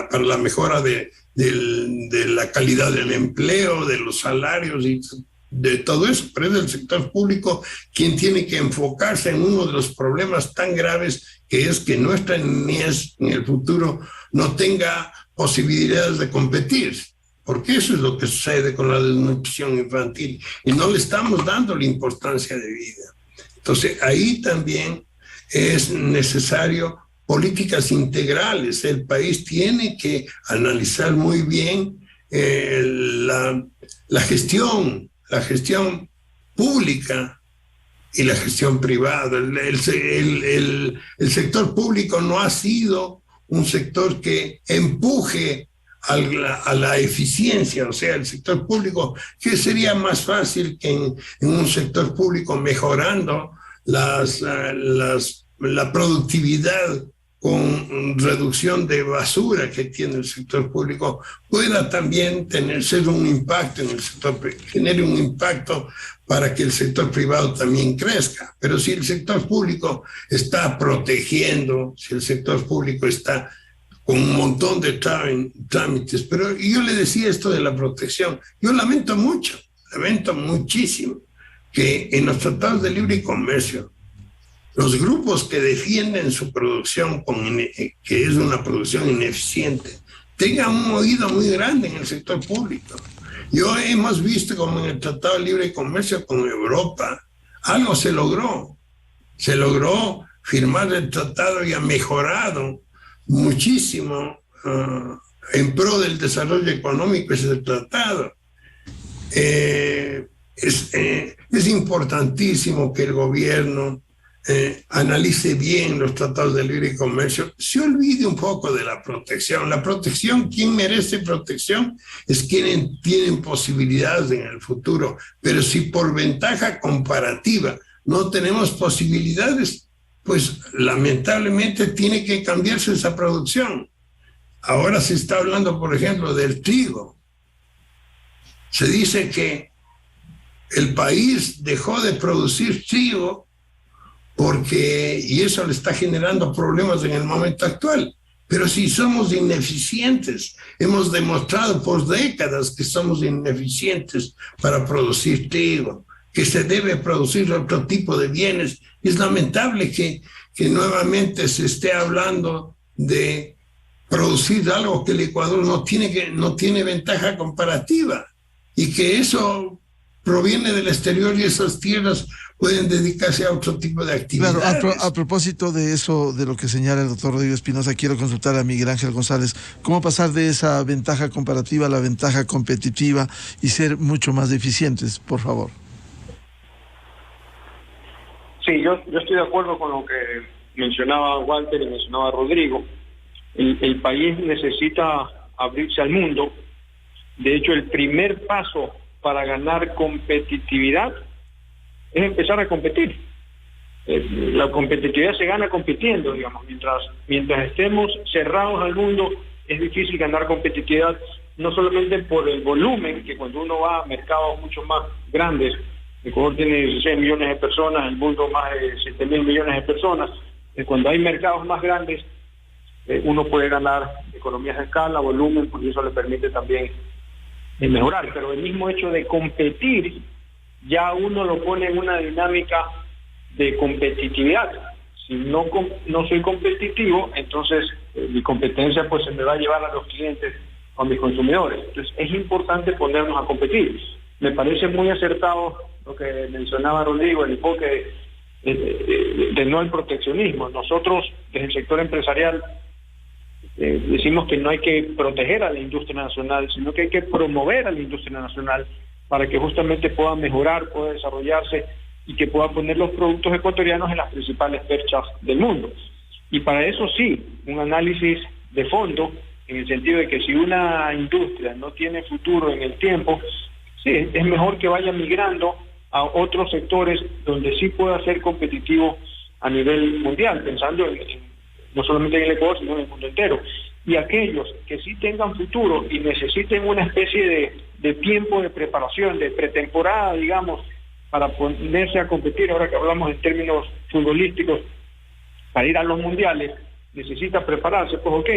para la mejora de la calidad del empleo, de los salarios y de todo eso, pero es el sector público quien tiene que enfocarse en uno de los problemas tan graves que es que nuestra niñez en el futuro no tenga posibilidades de competir, porque eso es lo que sucede con la desnutrición infantil y no le estamos dando la importancia de vida. Entonces ahí también es necesario políticas integrales. El país tiene que analizar muy bien la gestión pública y la gestión privada. El sector público no ha sido un sector que empuje a la eficiencia, o sea, el sector público, que sería más fácil que en un sector público mejorando la productividad con reducción de basura que tiene el sector público, pueda también ser un impacto en el sector, genere un impacto para que el sector privado también crezca. Pero si el sector público está protegiendo, si el sector público está con un montón de trámites, pero yo le decía esto de la protección, yo lamento muchísimo que en los tratados de libre comercio los grupos que defienden su producción, que es una producción ineficiente, tengan un oído muy grande en el sector público. Hemos visto como en el Tratado de Libre Comercio con Europa, algo se logró firmar el tratado y ha mejorado muchísimo en pro del desarrollo económico ese tratado. Es importantísimo que el gobierno analice bien los tratados de libre comercio, se olvide un poco de la protección. La protección, quien merece protección es quienes tienen posibilidades en el futuro, pero si por ventaja comparativa no tenemos posibilidades, pues lamentablemente tiene que cambiarse esa producción. Ahora se está hablando, por ejemplo, del trigo. Se dice que el país dejó de producir trigo y eso le está generando problemas en el momento actual. Pero si somos ineficientes, hemos demostrado por décadas que somos ineficientes para producir trigo, que se debe producir otro tipo de bienes. Es lamentable que nuevamente se esté hablando de producir algo que el Ecuador no tiene ventaja comparativa y que eso proviene del exterior y esas tierras pueden dedicarse a otro tipo de actividades. Claro, a propósito de eso, de lo que señala el doctor Rodrigo Espinosa, quiero consultar a Miguel Ángel González, ¿cómo pasar de esa ventaja comparativa a la ventaja competitiva y ser mucho más eficientes, por favor? Sí, yo estoy de acuerdo con lo que mencionaba Walter y mencionaba Rodrigo. El país necesita abrirse al mundo. De hecho, el primer paso para ganar competitividad es empezar a competir. La competitividad se gana compitiendo, digamos. Mientras estemos cerrados al mundo, es difícil ganar competitividad, no solamente por el volumen, que cuando uno va a mercados mucho más grandes, Ecuador tiene 16 millones de personas, el mundo más de 7.000 millones de personas, cuando hay mercados más grandes, uno puede ganar economías de escala, volumen, porque eso le permite también mejorar. Pero el mismo hecho de competir, ya uno lo pone en una dinámica de competitividad. Si no soy competitivo, entonces mi competencia pues se me va a llevar a los clientes, a mis consumidores. Entonces es importante ponernos a competir. Me parece muy acertado lo que mencionaba Rodrigo, el enfoque de no al proteccionismo. Nosotros, desde el sector empresarial, decimos que no hay que proteger a la industria nacional, sino que hay que promover a la industria nacional para que justamente pueda mejorar, pueda desarrollarse y que pueda poner los productos ecuatorianos en las principales perchas del mundo. Y para eso sí, un análisis de fondo, en el sentido de que si una industria no tiene futuro en el tiempo, sí, es mejor que vaya migrando a otros sectores donde sí pueda ser competitivo a nivel mundial, pensando no solamente en el Ecuador, sino en el mundo entero. Y aquellos que sí tengan futuro y necesiten una especie de tiempo de preparación, de pretemporada, digamos, para ponerse a competir, ahora que hablamos en términos futbolísticos, para ir a los mundiales, necesita prepararse, pues ok,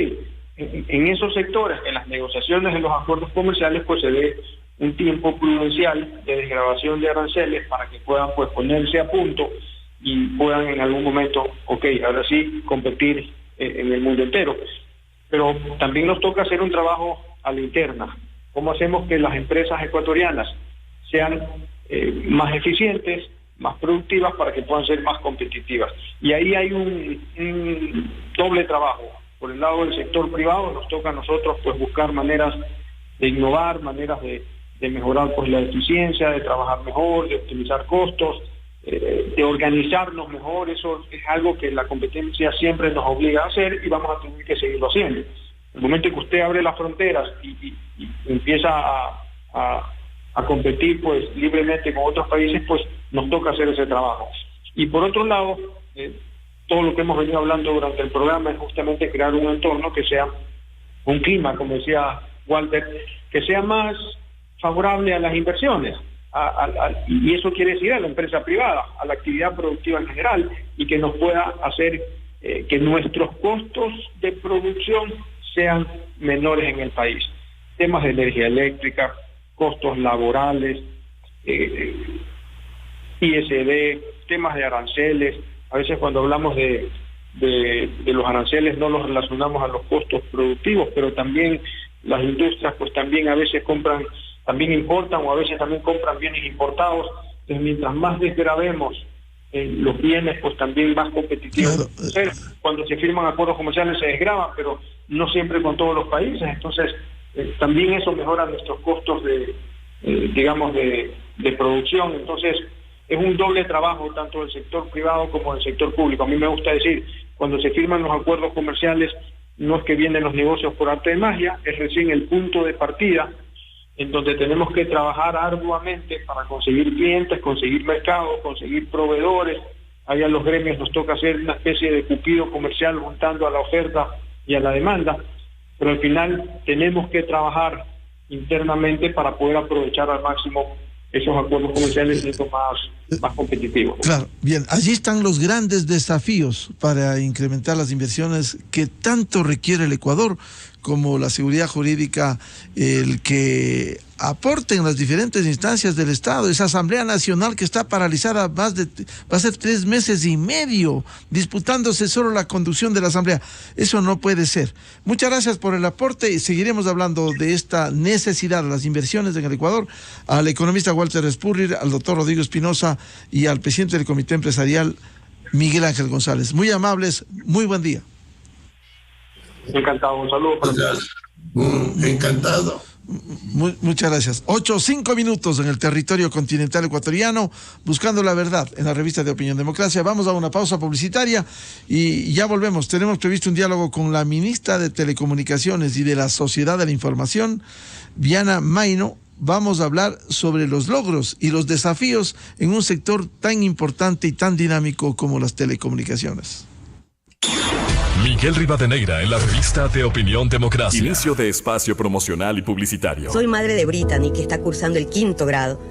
en esos sectores, en las negociaciones de los acuerdos comerciales, pues se dé un tiempo prudencial de desgravación de aranceles para que puedan pues ponerse a punto y puedan en algún momento, ok, ahora sí, competir en el mundo entero. Pero también nos toca hacer un trabajo a la interna. ¿Cómo hacemos que las empresas ecuatorianas sean más eficientes, más productivas, para que puedan ser más competitivas? Y ahí hay un doble trabajo. Por el lado del sector privado nos toca a nosotros pues buscar maneras de innovar, maneras de de mejorar pues la eficiencia, de trabajar mejor, de optimizar costos, de organizarnos mejor. Eso es algo que la competencia siempre nos obliga a hacer y vamos a tener que seguirlo haciendo. El momento en que usted abre las fronteras y empieza a competir pues libremente con otros países, pues nos toca hacer ese trabajo. Y por otro lado, todo lo que hemos venido hablando durante el programa es justamente crear un entorno que sea un clima, como decía Walter, que sea más favorable a las inversiones, y eso quiere decir a la empresa privada, a la actividad productiva en general, y que nos pueda hacer que nuestros costos de producción sean menores en el país. Temas de energía eléctrica, costos laborales, ISD, temas de aranceles. A veces cuando hablamos de los aranceles no los relacionamos a los costos productivos, pero también las industrias pues también a veces también importan o a veces también compran bienes importados. Entonces mientras más desgravemos los bienes, pues también más competitivos. Claro. Cuando se firman acuerdos comerciales se desgravan, pero no siempre con todos los países. Entonces también eso mejora nuestros costos de producción. Entonces es un doble trabajo tanto del sector privado como del sector público. A mí me gusta decir, cuando se firman los acuerdos comerciales, no es que vienen los negocios por arte de magia, es recién el punto de partida en donde tenemos que trabajar arduamente para conseguir clientes, conseguir mercados, conseguir proveedores. Allá a los gremios nos toca hacer una especie de cupido comercial juntando a la oferta y a la demanda, pero al final tenemos que trabajar internamente para poder aprovechar al máximo esos acuerdos comerciales y eso más competitivos. Claro, bien, allí están los grandes desafíos para incrementar las inversiones que tanto requiere el Ecuador, como la seguridad jurídica, el que aporten las diferentes instancias del Estado, esa Asamblea Nacional que está paralizada va a ser 3 meses y medio, disputándose solo la conducción de la Asamblea. Eso no puede ser. Muchas gracias por el aporte y seguiremos hablando de esta necesidad de las inversiones en el Ecuador, al economista Walter Spurrier, al doctor Rodrigo Espinosa y al presidente del Comité Empresarial, Miguel Ángel González. Muy amables, muy buen día. Encantado, un saludo para todos. Encantado. Muchas gracias. 8:05 en el territorio continental ecuatoriano, buscando la verdad en la revista de Opinión Democracia. Vamos a una pausa publicitaria y ya volvemos. Tenemos previsto un diálogo con la ministra de Telecomunicaciones y de la Sociedad de la Información, Viana Maino. Vamos a hablar sobre los logros y los desafíos en un sector tan importante y tan dinámico como las telecomunicaciones. Miguel Rivadeneira en la revista de Opinión Democracia. Inicio de espacio promocional y publicitario. Soy madre de Brittany, que está cursando el 5º grado.